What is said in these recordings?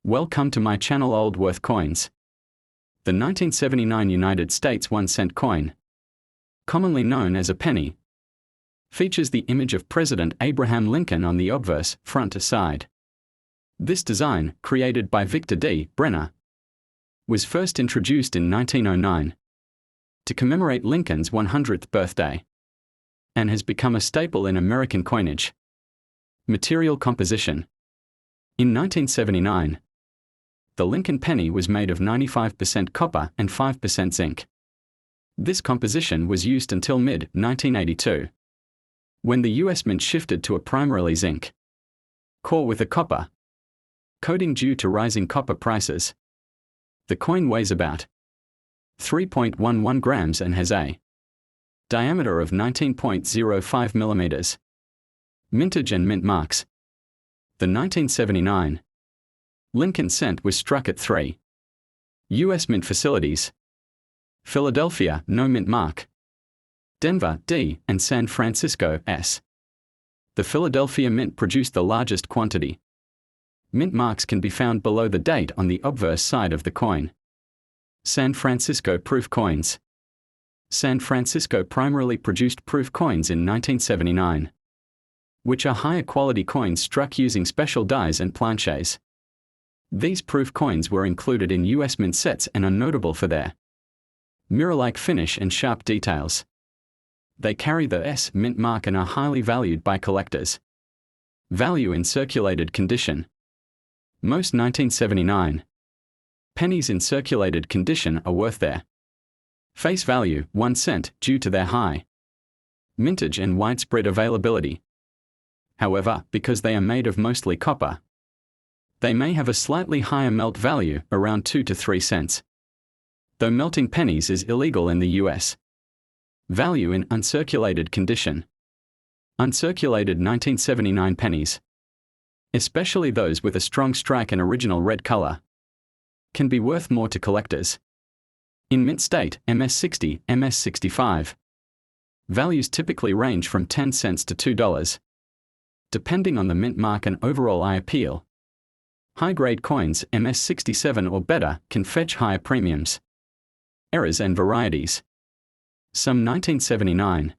Welcome to my channel Old Worth Coins. The 1979 United States 1-cent coin, commonly known as a penny, features the image of President Abraham Lincoln on the obverse, front to side. This design, created by Victor D. Brenner, was first introduced in 1909 to commemorate Lincoln's 100th birthday, and has become a staple in American coinage. Material composition. In 1979, the Lincoln penny was made of 95% copper and 5% zinc. This composition was used until mid-1982, when the US Mint shifted to a primarily zinc core with a copper coating due to rising copper prices. The coin weighs about 3.11 grams and has a diameter of 19.05 millimeters. Mintage and mint marks. The 1979 Lincoln cent was struck at 3 U.S. Mint facilities: Philadelphia, no mint mark; Denver, D, and San Francisco, S. The Philadelphia Mint produced the largest quantity. Mint marks can be found below the date on the obverse side of the coin. San Francisco proof coins. San Francisco primarily produced proof coins in 1979, which are higher quality coins struck using special dies and planches. These proof coins were included in U.S. Mint sets and are notable for their mirror-like finish and sharp details. They carry the S Mint mark and are highly valued by collectors. Value in circulated condition. Most 1979 pennies in circulated condition are worth their face value, 1 cent, due to their high mintage and widespread availability. However, because they are made of mostly copper, they may have a slightly higher melt value, around 2 to 3 cents. Though melting pennies is illegal in the US. Value in uncirculated condition. Uncirculated 1979 pennies, especially those with a strong strike and original red color, can be worth more to collectors. In mint state, MS-60, MS-65, values typically range from 10 cents to $2, depending on the mint mark and overall eye appeal. High-grade coins, MS-67 or better, can fetch higher premiums. Errors and varieties. Some 1979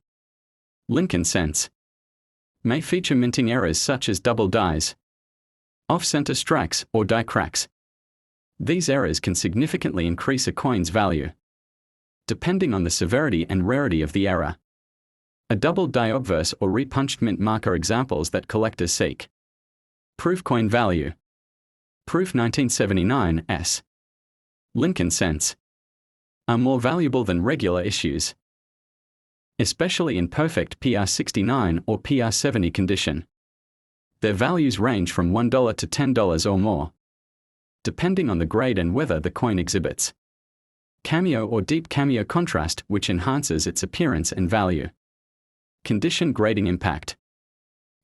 Lincoln cents may feature minting errors such as double dies, off-center strikes, or die cracks. These errors can significantly increase a coin's value, depending on the severity and rarity of the error. A double die obverse or repunched mint mark are examples that collectors seek. Proof coin value. Proof 1979 S. Lincoln cents are more valuable than regular issues, especially in perfect PR69 or PR70 condition. Their values range from $1 to $10 or more, depending on the grade and whether the coin exhibits cameo or deep cameo contrast, which enhances its appearance and value. Condition grading impact.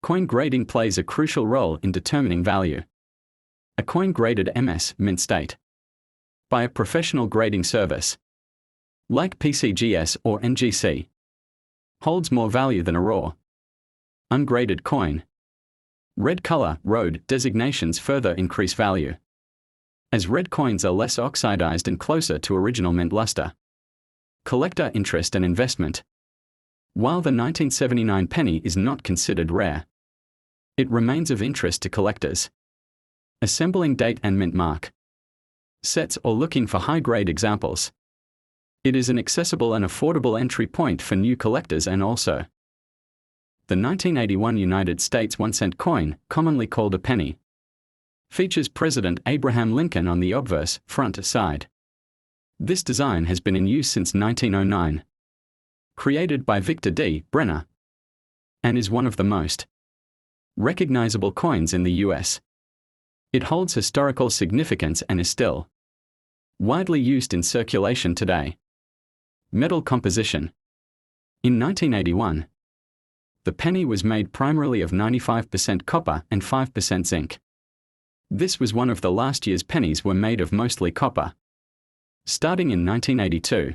Coin grading plays a crucial role in determining value. A coin graded MS mint state by a professional grading service, like PCGS or NGC, holds more value than a raw, ungraded coin. Red color, road designations further increase value, as red coins are less oxidized and closer to original mint luster. Collector interest and investment. While the 1979 penny is not considered rare, it remains of interest to collectors assembling date and mint mark sets or looking for high-grade examples. It is an accessible and affordable entry point for new collectors, and also the 1981 United States 1-cent coin, commonly called a penny, features President Abraham Lincoln on the obverse, front to side. This design has been in use since 1909, created by Victor D. Brenner, and is one of the most recognizable coins in the US. It holds historical significance and is still widely used in circulation today. Metal composition. In 1981, the penny was made primarily of 95% copper and 5% zinc. This was one of the last year's pennies were made of mostly copper. Starting in 1982,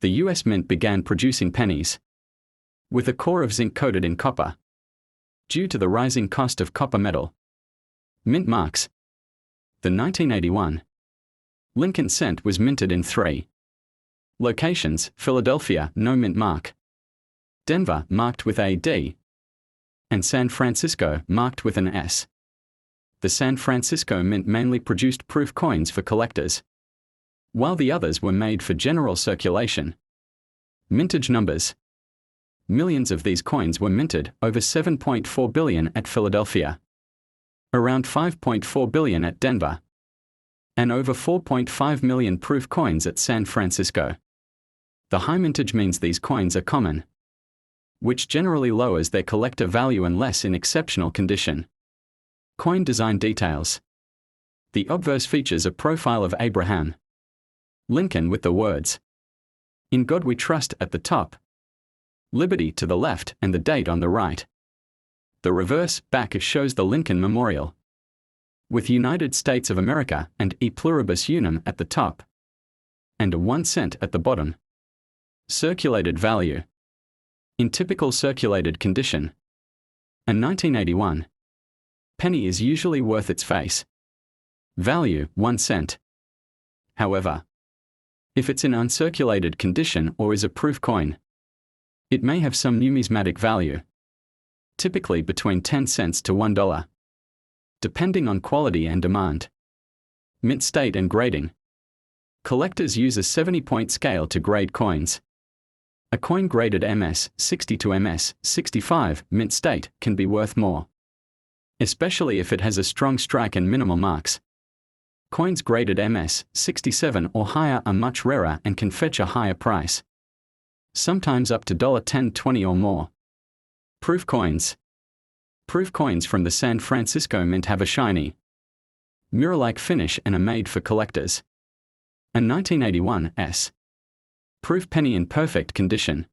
the US Mint began producing pennies with a core of zinc coated in copper. Due to the rising cost of copper metal, mint marks. The 1981 Lincoln cent was minted in 3 locations: Philadelphia, no mint mark; Denver, marked with a D; and San Francisco, marked with an S. The San Francisco Mint mainly produced proof coins for collectors, while the others were made for general circulation. Mintage numbers. Millions of these coins were minted, over 7.4 billion at Philadelphia, around 5.4 billion at Denver, and over 4.5 million proof coins at San Francisco. The high mintage means these coins are common, which generally lowers their collector value unless in exceptional condition. Coin design details. The obverse features a profile of Abraham Lincoln with the words, "In God We Trust" at the top, "Liberty" to the left, and the date on the right. The reverse back shows the Lincoln Memorial, with United States of America and E Pluribus Unum at the top, and a 1 cent at the bottom. Circulated value. In typical circulated condition, a 1981 penny is usually worth its face value, 1 cent. However, if it's in uncirculated condition or is a proof coin, it may have some numismatic value, typically between 10 cents to $1, depending on quality and demand. Mint state and grading. Collectors use a 70-point scale to grade coins. A coin graded MS 60 to MS 65 mint state can be worth more, especially if it has a strong strike and minimal marks. Coins graded MS 67 or higher are much rarer and can fetch a higher price, sometimes up to $10, $20 or more. Proof coins. Proof coins from the San Francisco Mint have a shiny, mirror-like finish and are made for collectors. A 1981 S. Proof penny in perfect condition,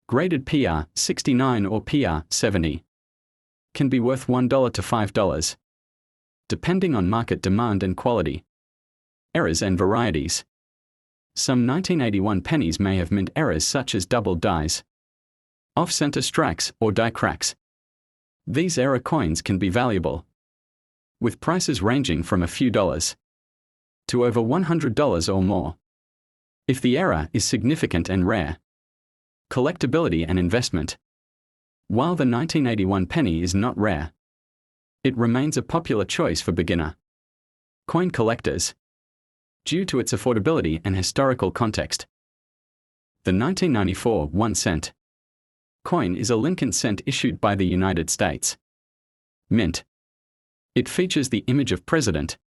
graded PR 69 or PR 70, can be worth $1 to $5, depending on market demand and quality. Errors and varieties. Some 1981 pennies may have mint errors such as double dies, off-center strikes, or die cracks. These error coins can be valuable, with prices ranging from a few dollars to over $100 or more, if the error is significant and rare. Collectability and investment. While the 1981 penny is not rare, it remains a popular choice for beginner coin collectors, due to its affordability and historical context. The 1994 1 cent coin is a Lincoln cent issued by the United States Mint. It features the image of President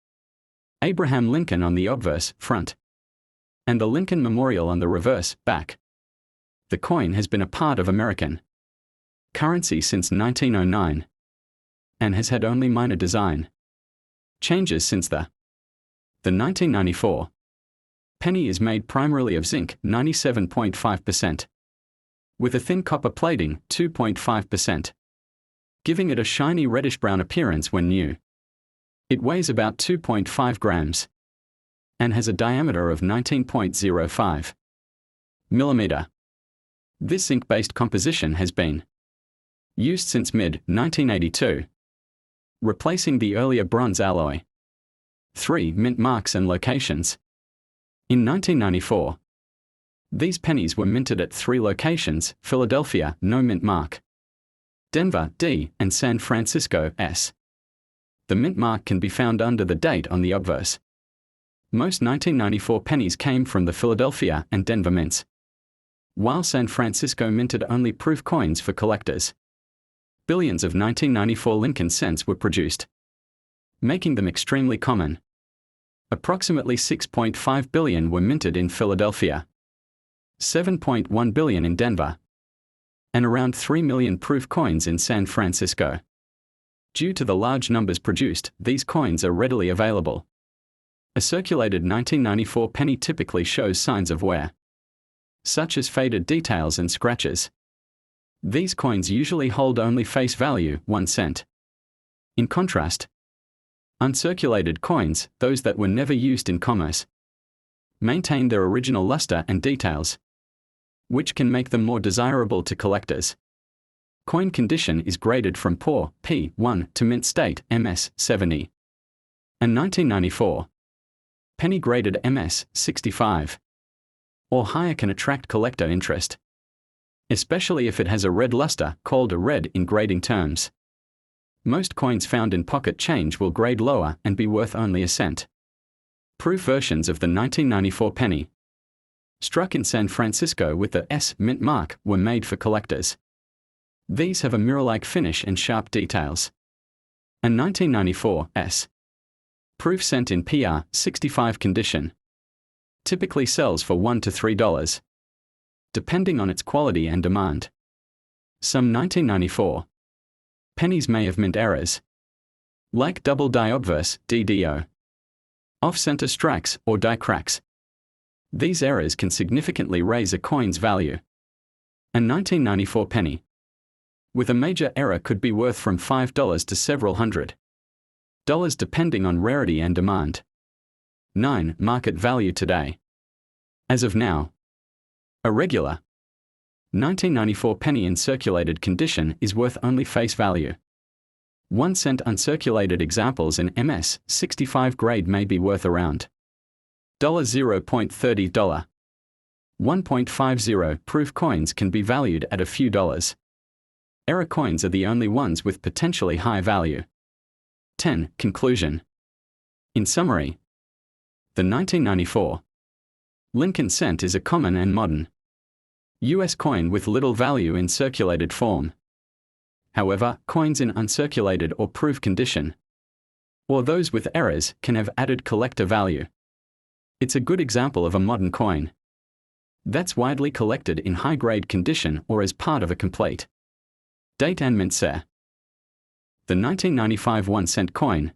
Abraham Lincoln on the obverse front, and the Lincoln Memorial on the reverse back. The coin has been a part of American currency since 1909, and has had only minor design changes since the 1994 penny is made primarily of zinc 97.5%, with a thin copper plating 2.5%, giving it a shiny reddish-brown appearance when new. It weighs about 2.5 grams and has a diameter of 19.05 millimeter. This zinc-based composition has been used since mid-1982, replacing the earlier bronze alloy. 3 mint marks and locations. In 1994, these pennies were minted at 3 locations: Philadelphia, no mint mark; Denver, D; and San Francisco, S. The mint mark can be found under the date on the obverse. Most 1994 pennies came from the Philadelphia and Denver mints, while San Francisco minted only proof coins for collectors. Billions of 1994 Lincoln cents were produced, making them extremely common. Approximately 6.5 billion were minted in Philadelphia, 7.1 billion in Denver, and around 3 million proof coins in San Francisco. Due to the large numbers produced, these coins are readily available. A circulated 1994 penny typically shows signs of wear, such as faded details and scratches. These coins usually hold only face value, 1 cent. In contrast, uncirculated coins, those that were never used in commerce, maintain their original luster and details, which can make them more desirable to collectors. Coin condition is graded from poor, P1, to mint state, MS 70, and 1994. Penny graded MS 65 or higher can attract collector interest, especially if it has a red luster, called a red in grading terms. Most coins found in pocket change will grade lower and be worth only a cent. Proof versions of the 1994 penny, struck in San Francisco with the S mint mark, were made for collectors. These have a mirror-like finish and sharp details. A 1994 S proof cent in PR 65 condition typically sells for $1 to $3, depending on its quality and demand. Some 1994 pennies may have mint errors, like double die obverse (DDO), off-center strikes, or die cracks. These errors can significantly raise a coin's value. A 1994 penny with a major error could be worth from $5 to several $100 depending on rarity and demand. 9. Market value today. As of now, a regular 1994 penny in circulated condition is worth only face value. 1 cent uncirculated examples in MS 65 grade may be worth around $0.30. 1.50 proof coins can be valued at a few dollars. Error coins are the only ones with potentially high value. 10. Conclusion. In summary, the 1994 Lincoln cent is a common and modern U.S. coin with little value in circulated form. However, coins in uncirculated or proof condition, or those with errors, can have added collector value. It's a good example of a modern coin that's widely collected in high-grade condition or as part of a complete date and mint set. The 1995 1-cent coin,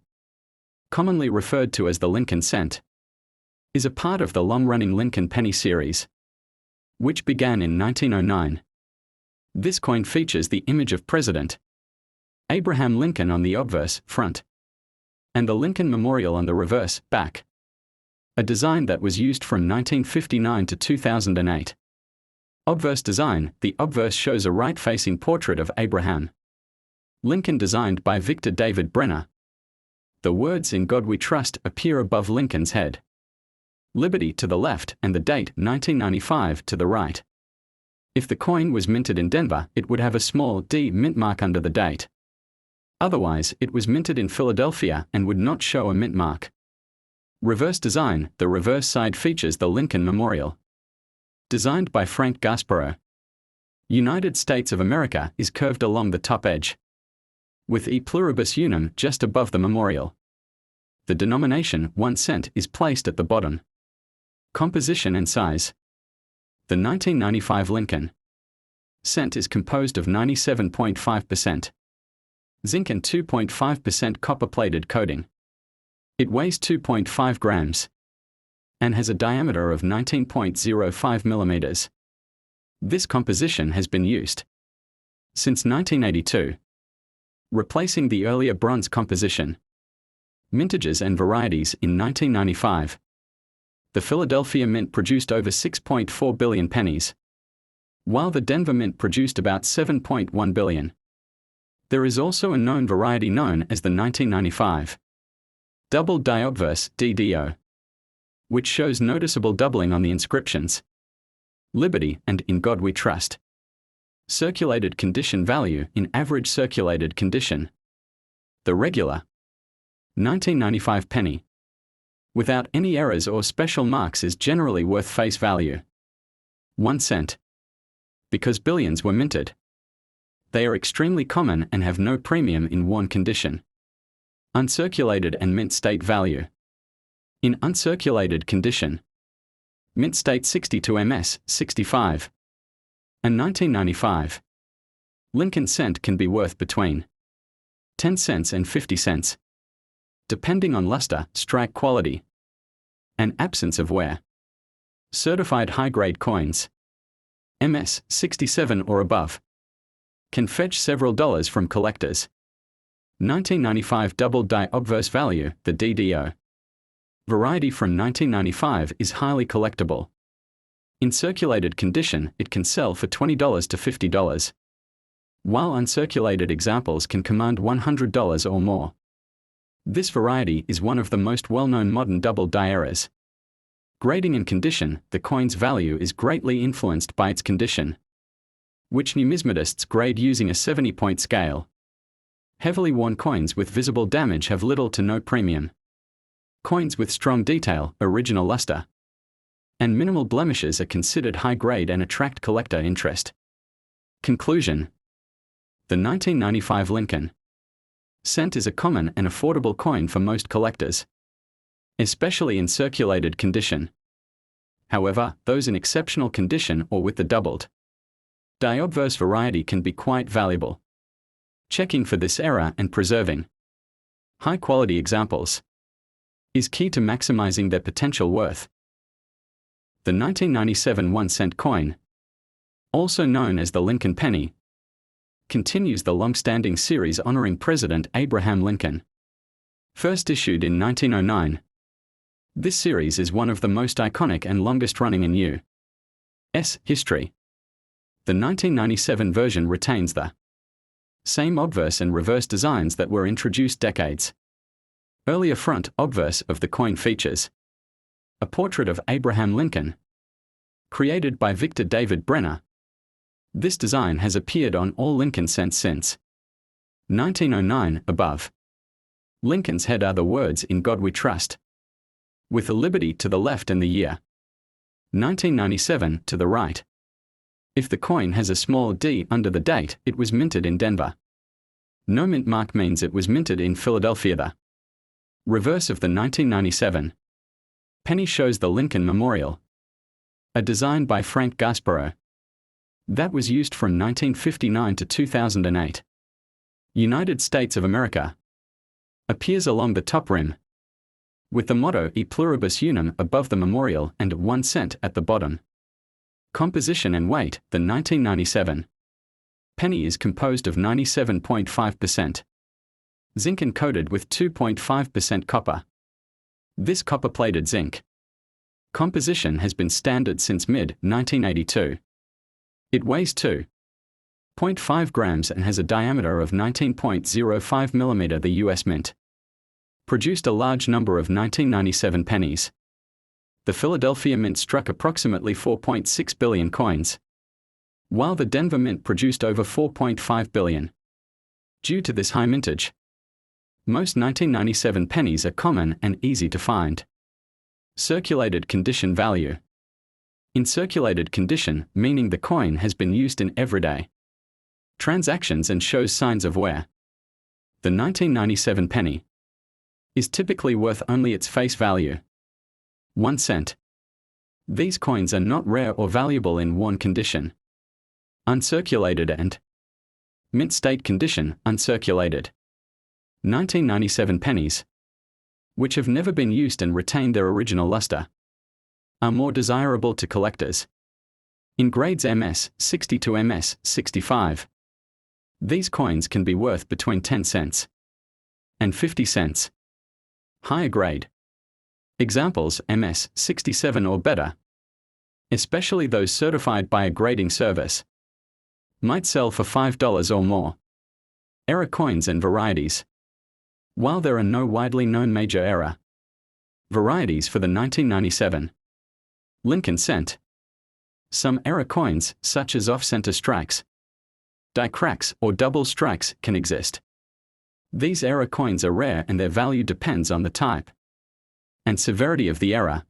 commonly referred to as the Lincoln cent, is a part of the long-running Lincoln penny series, which began in 1909. This coin features the image of President Abraham Lincoln on the obverse front and the Lincoln Memorial on the reverse back, a design that was used from 1959 to 2008. Obverse design. The obverse shows a right-facing portrait of Abraham Lincoln designed by Victor David Brenner. The words "In God We Trust" appear above Lincoln's head. Liberty to the left and the date 1995 to the right. If the coin was minted in Denver, it would have a small D mint mark under the date. Otherwise, it was minted in Philadelphia and would not show a mint mark. Reverse design. The reverse side features the Lincoln Memorial, designed by Frank Gasparo. United States of America is curved along the top edge, with E pluribus unum just above the memorial. The denomination 1 cent is placed at the bottom. Composition and size. The 1995 Lincoln cent is composed of 97.5% zinc and 2.5% copper-plated coating. It weighs 2.5 grams and has a diameter of 19.05 millimeters. This composition has been used since 1982, replacing the earlier bronze composition. Mintages and varieties. In 1995, the Philadelphia Mint produced over 6.4 billion pennies, while the Denver Mint produced about 7.1 billion. There is also a known variety known as the 1995 Double Die Obverse (DDO), which shows noticeable doubling on the inscriptions Liberty and In God We Trust. Circulated condition value. In average circulated condition, the regular 1995 penny, without any errors or special marks, is generally worth face value 1 cent. Because billions were minted, they are extremely common and have no premium in worn condition. Uncirculated and mint state value. In uncirculated condition, mint state 62 ms 65 and 1995 Lincoln cent can be worth between 10 cents and 50 cents, depending on luster, strike quality, and absence of wear. Certified high-grade coins, MS 67 or above, can fetch several dollars from collectors. 1995 Double Die Obverse value. The DDO variety from 1995 is highly collectible. In circulated condition, it can sell for $20 to $50, while uncirculated examples can command $100 or more. This variety is one of the most well-known modern double die errors. Grading and condition. The coin's value is greatly influenced by its condition, which numismatists grade using a 70-point scale. Heavily worn coins with visible damage have little to no premium. Coins with strong detail, original luster, and minimal blemishes are considered high grade and attract collector interest. Conclusion: the 1995 Lincoln cent is a common and affordable coin for most collectors, especially in circulated condition. However, those in exceptional condition or with the doubled die obverse variety can be quite valuable. Checking for this error and preserving high-quality examples is key to maximizing their potential worth. The 1997 1-cent coin, also known as the Lincoln penny, continues the long-standing series honoring President Abraham Lincoln. First issued in 1909, this series is one of the most iconic and longest-running in U.S. history. The 1997 version retains the same obverse and reverse designs that were introduced decades earlier. Front obverse of the coin features a portrait of Abraham Lincoln, created by Victor David Brenner. This design has appeared on all Lincoln cents since 1909. Above Lincoln's head are the words "In God We Trust," with a liberty to the left and the year 1997 to the right. If the coin has a small d under the date, it was minted in Denver. No mint mark means it was minted in Philadelphia. The reverse of the 1997 penny shows the Lincoln Memorial, a design by Frank Gasparro that was used from 1959 to 2008. United States of America appears along the top rim, with the motto E Pluribus Unum above the memorial and 1 cent at the bottom. Composition and weight. The 1997 penny is composed of 97.5% zinc and coated with 2.5% copper. This copper-plated zinc composition has been standard since mid-1982. It weighs 2.5 grams and has a diameter of 19.05 mm. The U.S. Mint produced a large number of 1997 pennies. The Philadelphia Mint struck approximately 4.6 billion coins, while the Denver Mint produced over 4.5 billion. Due to this high mintage, most 1997 pennies are common and easy to find. Circulated condition value. In circulated condition, meaning the coin has been used in everyday transactions and shows signs of wear, the 1997 penny is typically worth only its face value, 1 cent. These coins are not rare or valuable in worn condition, uncirculated and mint state condition. Uncirculated 1997 pennies, which have never been used and retain their original luster, are more desirable to collectors. In grades MS 60 to MS 65, these coins can be worth between 10 cents and 50 cents. Higher grade examples MS 67 or better, especially those certified by a grading service, might sell for $5 or more. Error coins and varieties. While there are no widely known major error varieties for the 1997 Lincoln cent, some error coins, such as off-center strikes, die cracks, or double strikes, can exist. These error coins are rare and their value depends on the type and severity of the error,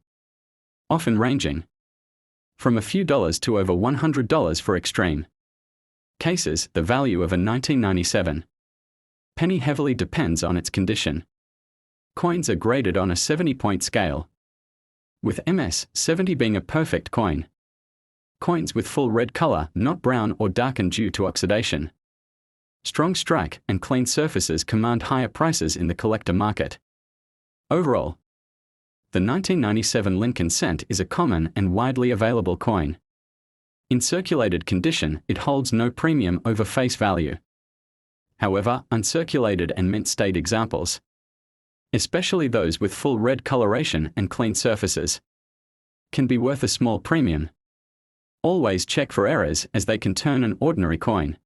often ranging from a few dollars to over $100 for extreme cases. The value of a 1997 penny heavily depends on its condition. Coins are graded on a 70-point scale, with MS 70 being a perfect coin. Coins with full red color, not brown or darkened due to oxidation, strong strike, and clean surfaces command higher prices in the collector market. Overall, the 1997 Lincoln cent is a common and widely available coin. In circulated condition, it holds no premium over face value. However, uncirculated and mint state examples, especially those with full red coloration and clean surfaces, can be worth a small premium. Always check for errors, as they can turn an ordinary coin